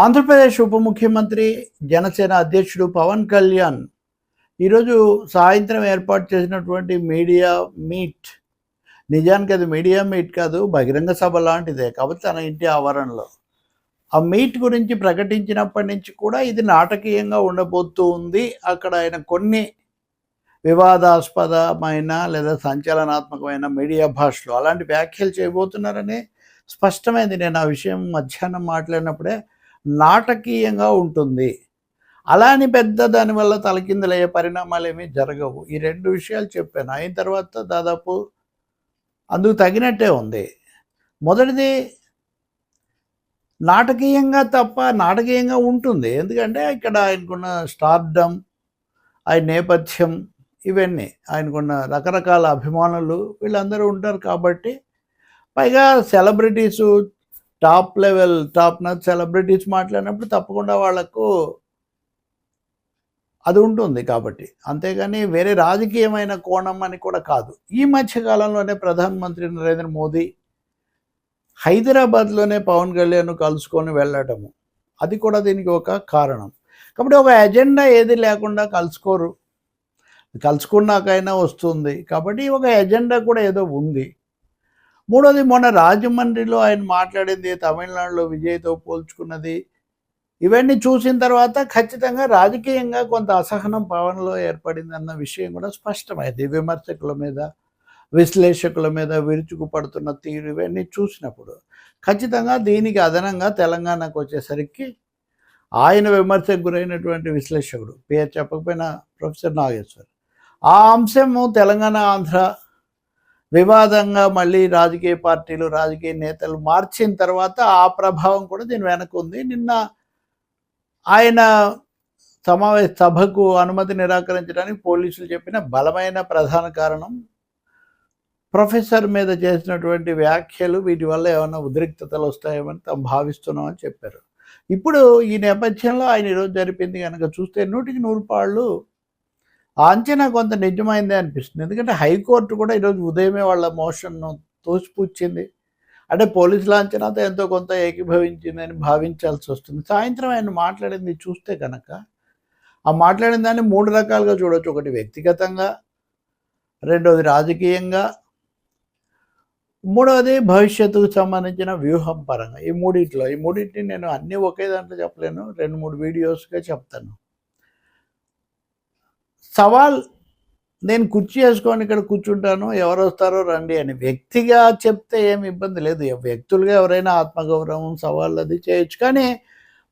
ఆంధ్రప్రదేశ్ ఉప ముఖ్యమంత్రి జనసేన అధ్యక్షుడు పవన్ కళ్యాణ్ ఈరోజు సాయంత్రం ఏర్పాటు చేసినటువంటి మీడియా మీట్, నిజానికి అది మీడియా మీట్ కాదు, బహిరంగ సభ లాంటిదే. కాబట్టి తన ఇంటి ఆవరణలో ఆ మీట్ గురించి ప్రకటించినప్పటి నుంచి కూడా ఇది నాటకీయంగా ఉండబోతూ ఉంది. అక్కడ ఆయన కొన్ని వివాదాస్పదమైన లేదా సంచలనాత్మకమైన మీడియా భాషలో అలాంటి వ్యాఖ్యలు చేయబోతున్నారని స్పష్టమైంది. నేను ఆ విషయం మధ్యాహ్నం మాట్లాడినప్పుడే నాటకీయంగా ఉంటుంది. అలా అని పెద్ద దానివల్ల తలకిందులయ్యే పరిణామాలు ఏమీ జరగవు. ఈ రెండు విషయాలు చెప్పాను. అయిన తర్వాత దాదాపు అందుకు తగినట్టే ఉంది. మొదటిది నాటకీయంగా ఉంటుంది. ఎందుకంటే ఇక్కడ ఆయనకున్న స్టార్డమ్, ఆయన నేపథ్యం, ఇవన్నీ ఆయనకున్న రకరకాల అభిమానులు వీళ్ళందరూ ఉంటారు. కాబట్టి పైగా సెలబ్రిటీసు, టాప్ నాచ్ సెలబ్రిటీస్ మాట్లాడినప్పుడు తప్పకుండా వాళ్లకు అది ఉంటుంది. కాబట్టి అంతేగాని వేరే రాజకీయమైన కోణం అని కూడా కాదు. ఈ మధ్యకాలంలోనే ప్రధానమంత్రి నరేంద్ర మోదీ హైదరాబాద్లోనే పవన్ కళ్యాణ్ కలుసుకొని వెళ్ళటము, అది కూడా దీనికి ఒక కారణం. కాబట్టి ఒక ఎజెండా ఏది లేకుండా కలుసుకోరు. కలుసుకున్నాకైనా వస్తుంది. కాబట్టి ఒక ఎజెండా కూడా ఏదో ఉంది. మూడోది, మొన్న రాజమండ్రిలో ఆయన మాట్లాడింది, తమిళనాడులో విజయ్తో పోల్చుకున్నది, ఇవన్నీ చూసిన తర్వాత ఖచ్చితంగా రాజకీయంగా కొంత అసహనం పవన్లో ఏర్పడిందన్న విషయం కూడా స్పష్టమైంది. విమర్శకుల మీద, విశ్లేషకుల మీద విరుచుకుపడుతున్న తీరు ఇవన్నీ చూసినప్పుడు ఖచ్చితంగా దీనికి అదనంగా తెలంగాణకు వచ్చేసరికి ఆయన విమర్శకు గురైనటువంటి విశ్లేషకుడు, పేరు చెప్పకపోయినా ప్రొఫెసర్ నాగేశ్వర్, ఆ అంశము తెలంగాణ ఆంధ్ర వివాదంగా మళ్ళీ రాజకీయ పార్టీలు, రాజకీయ నేతలు మార్చిన తర్వాత ఆ ప్రభావం కూడా దీని వెనక ఉంది. నిన్న ఆయన సభకు అనుమతి నిరాకరించడానికి పోలీసులు చెప్పిన బలమైన ప్రధాన కారణం ప్రొఫెసర్ మీద చేసినటువంటి వ్యాఖ్యలు, వీటి వల్ల ఏమైనా ఉద్రిక్తతలు వస్తాయేమని తాము భావిస్తున్నామని చెప్పారు. ఇప్పుడు ఈ నేపథ్యంలో ఆయన ఈరోజు జరిపింది కనుక చూస్తే 100కి 100 పాళ్ళు ఆ అంచనా కొంత నిజమైందే అనిపిస్తుంది. ఎందుకంటే హైకోర్టు కూడా ఈరోజు ఉదయమే వాళ్ళ మోషన్ను తోసిపుచ్చింది. అంటే పోలీసుల అంచనాతో ఎంతో కొంత ఏకీభవించిందని భావించాల్సి వస్తుంది. సాయంత్రం ఆయన మాట్లాడింది చూస్తే కనుక ఆ మాట్లాడిన దాన్ని 3 రకాలుగా చూడవచ్చు. ఒకటి వ్యక్తిగతంగా, రెండవది రాజకీయంగా, మూడవది భవిష్యత్తుకు సంబంధించిన వ్యూహం పరంగా. ఈ మూడింటిని నేను అన్నీ ఒకే దాంట్లో చెప్పలేను, 2-3 వీడియోస్గా చెప్తాను. సవాల్, నేను కుర్చీ వేసుకొని ఇక్కడ కూర్చుంటాను, ఎవరు వస్తారో రండి అని వ్యక్తిగా చెప్తే ఏమి ఇబ్బంది లేదు. వ్యక్తులుగా ఎవరైనా ఆత్మగౌరవం సవాళ్ళు అది చేయొచ్చు. కానీ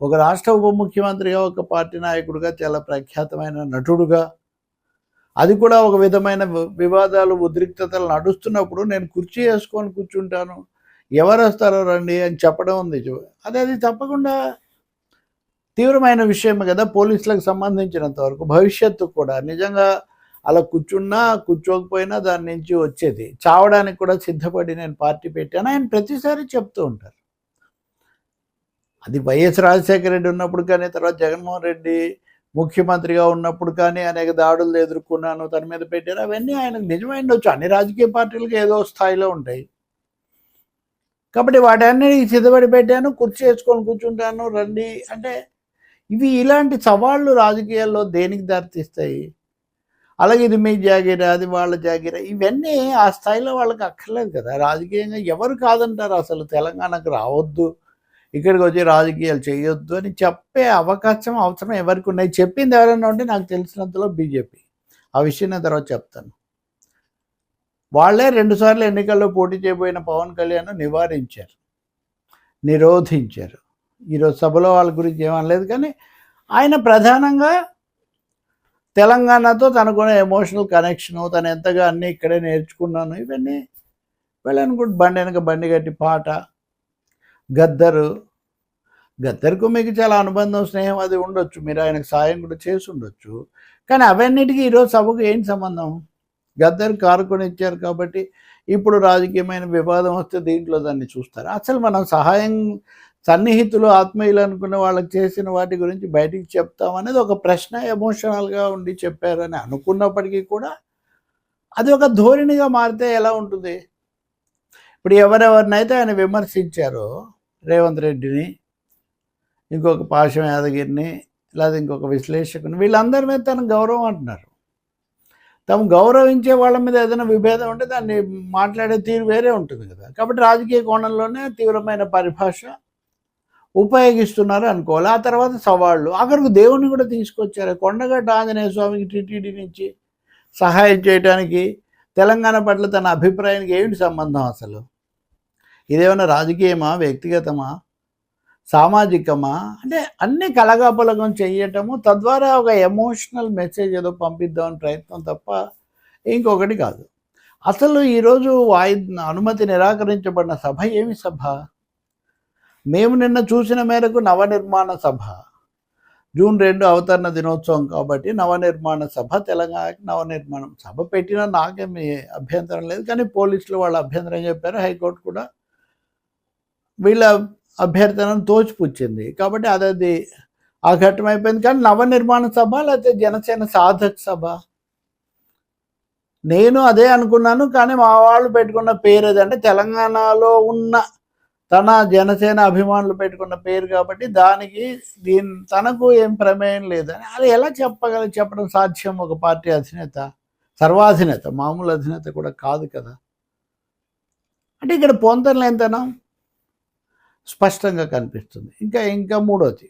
ఒక రాష్ట్ర ఉప ముఖ్యమంత్రిగా, ఒక పార్టీ నాయకుడిగా, చాలా ప్రఖ్యాతమైన నటుడుగా, అది కూడా ఒక విధమైన వివాదాలు, ఉద్రిక్తతలు నడుస్తున్నప్పుడు నేను కుర్చీ వేసుకొని కూర్చుంటాను, ఎవరు వస్తారో రండి అని చెప్పడం ఉంది. అది తప్పకుండా తీవ్రమైన విషయం కదా పోలీసులకు సంబంధించినంత వరకు. భవిష్యత్తు కూడా నిజంగా అలా కూర్చున్నా కూర్చోకపోయినా దాని నుంచి వచ్చేది. చావడానికి కూడా సిద్ధపడి నేను పార్టీ పెట్టాను ఆయన ప్రతిసారి చెప్తూ ఉంటారు. అది వైఎస్ రాజశేఖర రెడ్డి ఉన్నప్పుడు కానీ, తర్వాత జగన్మోహన్ రెడ్డి ముఖ్యమంత్రిగా ఉన్నప్పుడు కానీ అనేక దాడులు ఎదుర్కొన్నాను, తన మీద పెట్టారు. అవన్నీ ఆయనకు నిజమైండొచ్చు. అన్ని రాజకీయ పార్టీలకు ఏదో స్థాయిలో ఉంటాయి. కాబట్టి వాటన్నిటికి సిద్ధపడి పెట్టాను, కుర్చీ వేసుకొని కూర్చుంటాను రండి అంటే, ఇలాంటి సవాళ్ళు రాజకీయాల్లో దేనికి దారితీస్తాయి? అలాగే ఇది మీ జాగీరా, అది వాళ్ళ జాగీరా, ఇవన్నీ ఆ స్థాయిలో వాళ్ళకి అక్కర్లేదు కదా. రాజకీయంగా ఎవరు కాదంటారు అసలు తెలంగాణకు రావద్దు, ఇక్కడికి వచ్చి రాజకీయాలు చేయొద్దు అని చెప్పే అవసరం ఎవరికి ఉన్నాయి? చెప్పింది ఎవరైనా ఉంటే నాకు తెలిసినంతలో బీజేపీ. ఆ విషయం నేను తర్వాత చెప్తాను. వాళ్ళే 2 సార్లు ఎన్నికల్లో పోటీ చేయబోయిన పవన్ కళ్యాణ్ నిరోధించారు. ఈరోజు సభలో వాళ్ళ గురించి ఏమనలేదు. కానీ ఆయన ప్రధానంగా తెలంగాణతో తనకున్న ఎమోషనల్ కనెక్షను, తను ఎంతగా అన్నీ ఇక్కడే నేర్చుకున్నాను, ఇవన్నీ వెళ్ళనుకుంటే బండి వెనక బండి గట్టి పాట, గద్దరుకు మీకు చాలా అనుబంధం, స్నేహం అది ఉండొచ్చు, మీరు ఆయనకు సాయం కూడా చేసి ఉండొచ్చు. కానీ అవన్నిటికీ ఈరోజు సభకు ఏంటి సంబంధం? గద్దరు కారు ఇచ్చారు కాబట్టి ఇప్పుడు రాజకీయమైన వివాదం వస్తే దీంట్లో దాన్ని చూస్తారు. అసలు మనం సన్నిహితులు, ఆత్మీయులు అనుకున్న వాళ్ళకి చేసిన వాటి గురించి బయటికి చెప్తామనేది ఒక ప్రశ్న. ఎమోషనల్గా ఉండి చెప్పారని అనుకున్నప్పటికీ కూడా అది ఒక ధోరణిగా మారితే ఎలా ఉంటుంది? ఇప్పుడు ఎవరెవరినైతే ఆయన విమర్శించారో, రేవంత్ రెడ్డిని, ఇంకొక పాశం యాదగిరిని, లేదా ఇంకొక విశ్లేషకుని, వీళ్ళందరి మీద తన గౌరవం అంటున్నారు. తాము గౌరవించే వాళ్ళ మీద ఏదైనా విభేదం ఉంటే దాన్ని మాట్లాడే తీరు వేరే ఉంటుంది కదా. కాబట్టి రాజకీయ కోణంలోనే తీవ్రమైన పరిభాష ఉపయోగిస్తున్నారు అనుకోవాలి. ఆ తర్వాత సవాళ్ళు, అక్కడికి దేవుణ్ణి కూడా తీసుకొచ్చారు. కొండగట్ట ఆంజనేయ స్వామికి టీటీడీ నుంచి సహాయం చేయడానికి తెలంగాణ పట్ల తన అభిప్రాయానికి ఏమిటి సంబంధం అసలు? ఇదేమైనా రాజకీయమా, వ్యక్తిగతమా, సామాజికమా? అంటే అన్నీ కలగాపులగం చేయటము, తద్వారా ఒక ఎమోషనల్ మెసేజ్ ఏదో పంపిద్దామని ప్రయత్నం తప్ప ఇంకొకటి కాదు. అసలు ఈరోజు అనుమతి నిరాకరించబడిన సభ ఏమి సభ? మేము నిన్న చూసిన మేరకు నవనిర్మాణ సభ, జూన్ 2 అవతరణ దినోత్సవం కాబట్టి నవనిర్మాణ సభ, తెలంగాణకి నవనిర్మాణం సభ పెట్టినా నాకేమి అభ్యంతరం లేదు. కానీ పోలీసులు వాళ్ళ అభ్యంతరం చెప్పారు, హైకోర్టు కూడా వీళ్ళ అభ్యర్థనను తోచిపుచ్చింది. కాబట్టి అది ఆ ఘట్టం అయిపోయింది. కానీ నవనిర్మాణ సభ లేకపోతే జనసేన సాధక సభ, నేను అదే అనుకున్నాను. కానీ మా వాళ్ళు పెట్టుకున్న పేరు ఏదంటే తెలంగాణలో ఉన్న తన జనసేన అభిమానులు పెట్టుకున్న పేరు కాబట్టి దానికి తనకు ఏం ప్రమేయం లేదని అది ఎలా చెప్పడం సాధ్యం? ఒక పార్టీ అధినేత, సర్వాధినేత, మామూలు అధినేత కూడా కాదు కదా. అంటే ఇక్కడ పొంతనలేనితనం స్పష్టంగా కనిపిస్తుంది. ఇంకా మూడోది,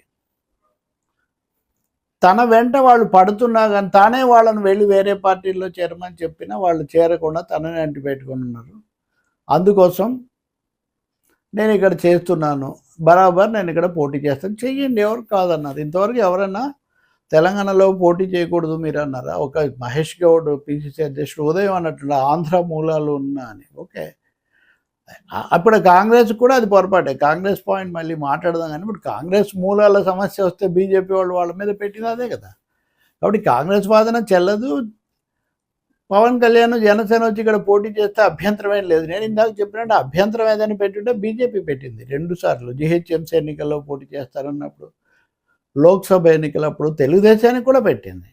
తన వెంట వాళ్ళు పడుతున్నా కానీ తానే వాళ్ళని వెళ్ళి వేరే పార్టీల్లో చేరమని చెప్పినా వాళ్ళు చేరకుండా తనని అంటి పెట్టుకుని ఉన్నారు. అందుకోసం నేను ఇక్కడ చేస్తున్నాను, బరాబర్ నేను ఇక్కడ పోటీ చేస్తాను, చెయ్యండి, ఎవరు కాదన్నారు. ఇంతవరకు ఎవరైనా తెలంగాణలో పోటీ చేయకూడదు మీరు అన్నారా? ఒక మహేష్ గౌడ్ పిసిసి అధ్యక్షుడు ఉదయం అన్నట్లు ఆంధ్ర మూలాలు ఉన్నా అని. ఓకే, అప్పుడు కాంగ్రెస్ కూడా అది పొరపాటే. కాంగ్రెస్ పాయింట్ మళ్ళీ మాట్లాడదాం. కానీ ఇప్పుడు కాంగ్రెస్ మూలాల సమస్య వస్తే బీజేపీ వాళ్ళ మీద పెట్టిన అదే కదా. కాబట్టి కాంగ్రెస్ వాదన చెల్లదు. పవన్ కళ్యాణ్ జనసేన వచ్చి ఇక్కడ పోటీ చేస్తే అభ్యంతరం ఏం లేదు. నేను ఇందాక చెప్పినట్టు అభ్యంతరం ఏదని పెట్టుంటే బీజేపీ పెట్టింది 2 సార్లు. జిహెచ్ఎంసీ ఎన్నికల్లో పోటీ చేస్తారన్నప్పుడు, లోక్సభ ఎన్నికలప్పుడు తెలుగుదేశానికి కూడా పెట్టింది.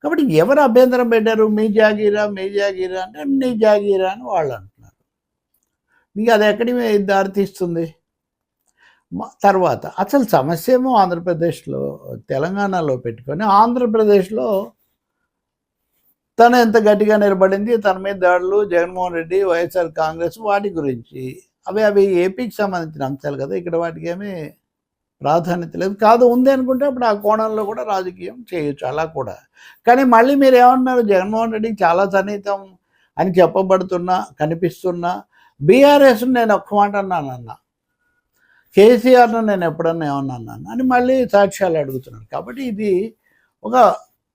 కాబట్టి ఎవరు అభ్యంతరం పెట్టారు? మీ జాగీరా అంటే నీ జాగీరా అని వాళ్ళు అంటున్నారు. మీకు అది ఎక్కడి దారితీస్తుంది? తర్వాత అసలు సమస్య ఏమో ఆంధ్రప్రదేశ్లో, తెలంగాణలో పెట్టుకొని ఆంధ్రప్రదేశ్లో తను ఎంత గట్టిగా నిలబడింది, తన మీద దాడులు, జగన్మోహన్ రెడ్డి, వైఎస్ఆర్ కాంగ్రెస్, వాటి గురించి అవి ఏపీకి సంబంధించిన అంశాలు కదా. ఇక్కడ వాటికి ఏమీ ప్రాధాన్యత లేదు. కాదు ఉంది అనుకుంటే అప్పుడు ఆ కోణంలో కూడా రాజకీయం చేయొచ్చు, అలా కూడా. కానీ మళ్ళీ మీరు ఏమన్నారు? జగన్మోహన్ రెడ్డికి చాలా సన్నిహితం అని చెప్పబడుతున్నా, కనిపిస్తున్నా బీఆర్ఎస్ను నేను ఒక్క మాట అన్నా, కేసీఆర్ను నేను ఎప్పుడన్నా ఏమన్నా అన్నాను అని మళ్ళీ సాక్ష్యాలు అడుగుతున్నాను. కాబట్టి ఇది ఒక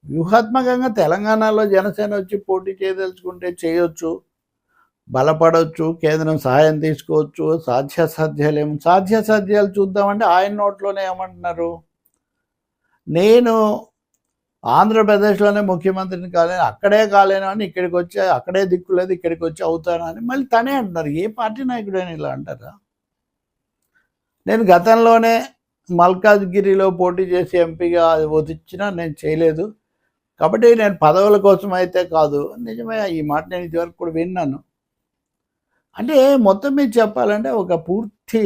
వ్యూహాత్మకంగా తెలంగాణలో జనసేన వచ్చి పోటీ చేయదలుచుకుంటే చేయొచ్చు, బలపడవచ్చు, కేంద్రం సహాయం తీసుకోవచ్చు. సాధ్యాసాధ్యాలు చూద్దామంటే ఆయన నోట్లోనే ఏమంటున్నారు? నేను ఆంధ్రప్రదేశ్లోనే ముఖ్యమంత్రిని కాలేను, అక్కడే కాలేను అని ఇక్కడికి వచ్చి, అక్కడే దిక్కులేదు ఇక్కడికి వచ్చి అవుతాను అని మళ్ళీ తనే అంటున్నారు. ఏ పార్టీ నాయకుడైనా ఇలా అంటారా? నేను గతంలోనే మల్కాజ్గిరిలో పోటీ చేసి ఎంపీగా వచ్చినా నేను చేయలేదు, కాబట్టి నేను పదవుల కోసం అయితే కాదు. నిజమే, ఈ మాట నేను ఇదివరకు కూడా విన్నాను. అంటే మొత్తం మీద చెప్పాలంటే ఒక పూర్తి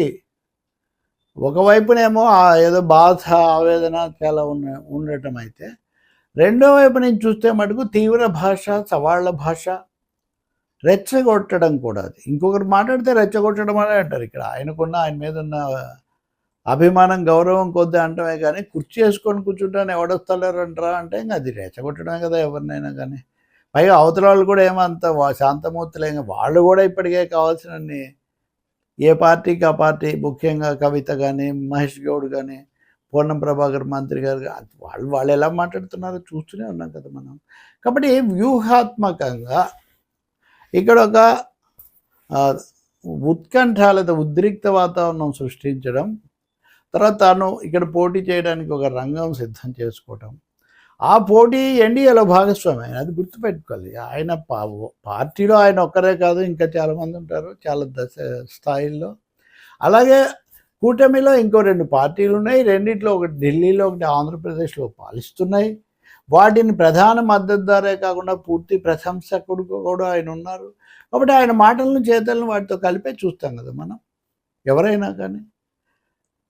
ఒకవైపునేమో ఏదో బాధ, ఆవేదన చాలా ఉండటం అయితే, రెండో వైపు నుంచి చూస్తే మటుకు తీవ్ర భాష, సవాళ్ల భాష, రెచ్చగొట్టడం కూడా. అది ఇంకొకరు మాట్లాడితే రెచ్చగొట్టడం అని అంటారు. ఇక్కడ ఆయన మీద ఉన్న అభిమానం, గౌరవం కొద్ది అంటమే కానీ కుర్చీ వేసుకొని కూర్చుంటాను ఎవడొస్తలేరంటారా అంటే ఇంకా అది రెచ్చగొట్టడమే కదా ఎవరినైనా కానీ. పైగా అవతల వాళ్ళు కూడా ఏమంత శాంతమూర్తులే, వాళ్ళు కూడా ఇప్పటికే కావాల్సినన్ని ఏ పార్టీకి ఆ పార్టీ, ముఖ్యంగా కవిత కానీ, మహేష్ గౌడ్ కానీ, పూర్ణం ప్రభాకర్ మంత్రి గారు, వాళ్ళు ఎలా మాట్లాడుతున్నారో చూస్తూనే ఉన్నాం కదా మనం. కాబట్టి వ్యూహాత్మకంగా ఇక్కడ ఒక ఉత్కంఠ లేదా ఉద్రిక్త వాతావరణం సృష్టించడం, తర్వాత తాను ఇక్కడ పోటీ చేయడానికి ఒక రంగం సిద్ధం చేసుకోవటం, ఆ పోటీ ఎన్డీఏలో భాగస్వామి ఆయన, అది గుర్తుపెట్టుకోవాలి. ఆయన పార్టీలో ఆయన ఒక్కరే కాదు, ఇంకా చాలామంది ఉంటారు చాలా స్థాయిల్లో. అలాగే కూటమిలో ఇంకో 2 పార్టీలు ఉన్నాయి. రెండిట్లో ఒకటి ఢిల్లీలో, ఒకటి ఆంధ్రప్రదేశ్లో పాలిస్తున్నాయి. వాటిని ప్రధాన మద్దతుదారే కాకుండా పూర్తి ప్రశంసకుడు కూడా ఆయన ఉన్నారు. కాబట్టి ఆయన మాటలను, చేతలను వాటితో కలిపే చూస్తాం కదా మనం ఎవరైనా కానీ.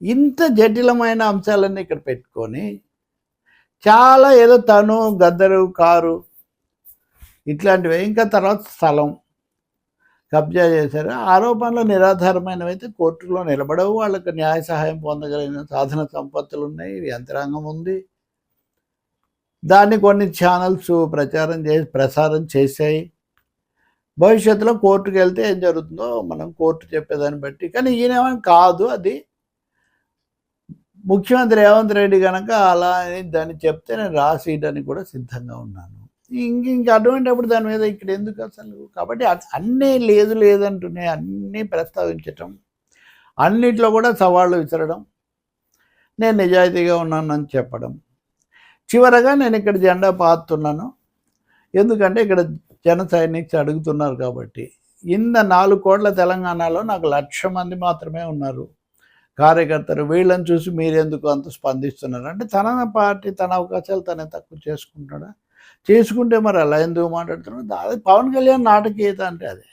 ఇంత జటిలమైన అంశాలన్నీ ఇక్కడ పెట్టుకొని చాలా ఏదో తను గద్దరు కారు ఇట్లాంటివి, ఇంకా తర్వాత స్థలం కబ్జా చేశారు. ఆరోపణలు నిరాధారమైనవి అయితే కోర్టులో నిలబడవు. వాళ్ళకి న్యాయ సహాయం పొందగలిగిన సాధన సంపత్తులు ఉన్నాయి, యంత్రాంగం ఉంది. దాన్ని కొన్ని ఛానల్స్ ప్రసారం చేశాయి. భవిష్యత్తులో కోర్టుకు వెళ్తే ఏం జరుగుతుందో మనం కోర్టు చెప్పేదాన్ని బట్టి. కానీ ఈయనేమో కాదు, అది ముఖ్యమంత్రి రేవంత్ రెడ్డి కనుక అలా అని దాన్ని చెప్తే నేను రాసేయడానికి కూడా సిద్ధంగా ఉన్నాను. ఇంక అటువంటిప్పుడు దాని మీద ఇక్కడ ఎందుకు అసలు? కాబట్టి అన్నీ లేదంటున్నాయి, అన్నీ ప్రస్తావించటం, అన్నిట్లో కూడా సవాళ్ళు విసరడం, నేను నిజాయితీగా ఉన్నానని చెప్పడం. చివరగా నేను ఇక్కడ జెండా పాతున్నాను, ఎందుకంటే ఇక్కడ జన సైనికులు అడుగుతున్నారు కాబట్టి. 4 కోట్ల తెలంగాణలో నాకు 1,00,000 మంది మాత్రమే ఉన్నారు కార్యకర్తలు. వీళ్ళని చూసి మీరెందుకు అంత స్పందిస్తున్నారు అంటే, తన పార్టీ తన అవకాశాలు తనే తక్కువ చేసుకుంటాడా? చేసుకుంటే మరి అలా ఎందుకు మాట్లాడుతున్నాడు? అది పవన్ కళ్యాణ్ నాటకీయత అంటే అదే.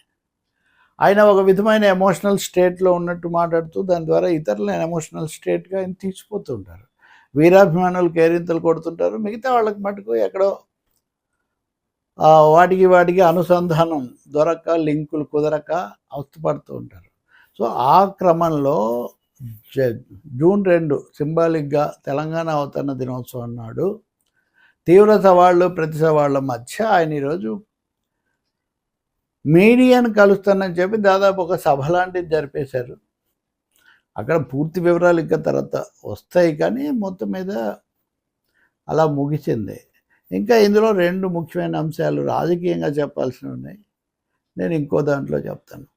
ఆయన ఒక విధమైన ఎమోషనల్ స్టేట్లో ఉన్నట్టు మాట్లాడుతూ దాని ద్వారా ఇతరులను ఎమోషనల్ స్టేట్గా ఆయన తీసిపోతుంటారు. వీరాభిమానులు కేరింతలు కొడుతుంటారు, మిగతా వాళ్ళకి మటుకు ఎక్కడో వాటికి అనుసంధానం దొరక్క, లింకులు కుదరక అవస్థపడుతూ ఉంటారు. సో ఆ క్రమంలో జూన్ 2 సింబాలిక్గా తెలంగాణ అవతరణ దినోత్సవం నాడు తీవ్ర సవాళ్ళు ప్రతి సవాళ్ళ మధ్య ఆయన ఈరోజు మీడియాను కలుస్తానని చెప్పి దాదాపు ఒక సభ లాంటిది జరిపేశారు. అక్కడ పూర్తి వివరాలు ఇంకా తర్వాత వస్తాయి, కానీ మొత్తం మీద అలా ముగిసింది. ఇంకా ఇందులో 2 ముఖ్యమైన అంశాలు రాజకీయంగా చెప్పాల్సినవి ఉన్నాయి, నేను ఇంకో దాంట్లో చెప్తాను.